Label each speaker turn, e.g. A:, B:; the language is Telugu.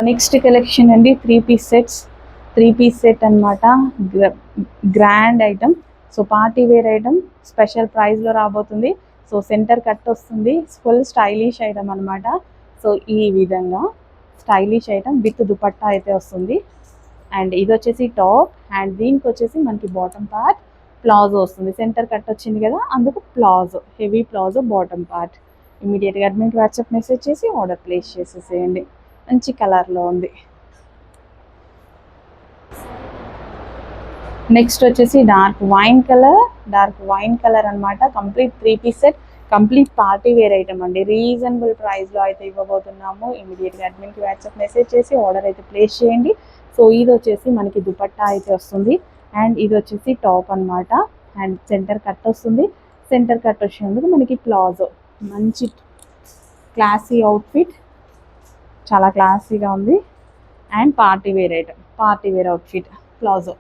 A: నెక్స్ట్ కలెక్షన్ అండి 3-piece సెట్స్. 3-piece సెట్ అనమాట. Grand item. So party wear item, special ప్రైస్లో రాబోతుంది. సో సెంటర్ కట్ వస్తుంది, ఫుల్ స్టైలిష్ ఐటమ్ అనమాట. సో ఈ విధంగా స్టైలిష్ ఐటమ్ విత్ దుపట్టా అయితే వస్తుంది. అండ్ ఇది వచ్చేసి టాప్, అండ్ దీనికి వచ్చేసి మనకి బాటమ్ పార్ట్ ప్లాజో వస్తుంది. సెంటర్ కట్ వచ్చింది కదా, అందుకు palazzo, heavy palazzo bottom part. ఇమీడియట్గా అడ్మిన్కి వాట్సాప్ మెసేజ్ చేసి ఆర్డర్ ప్లేస్ చేసేసేయండి. మంచి కలర్లో ఉంది. నెక్స్ట్ వచ్చేసి డార్క్ వైన్ కలర్ అనమాట. Complete 3-piece set, complete party wear item అండి. రీజనబుల్ ప్రైస్లో అయితే ఇవ్వబోతున్నాము. ఇమీడియట్గా అడ్మిన్కి వాట్సాప్ మెసేజ్ చేసి ఆర్డర్ అయితే ప్లేస్ చేయండి. సో ఇది వచ్చేసి మనకి దుపట్టా అయితే వస్తుంది, అండ్ ఇది వచ్చేసి టాప్ అనమాట. అండ్ సెంటర్ కట్ వస్తుంది. సెంటర్ కట్ వచ్చినందుకు మనకి ప్లాజో, మంచి క్లాసీ అవుట్ఫిట్, చాలా క్లాసీగా ఉంది. And party wear item, party wear outfit palazzo.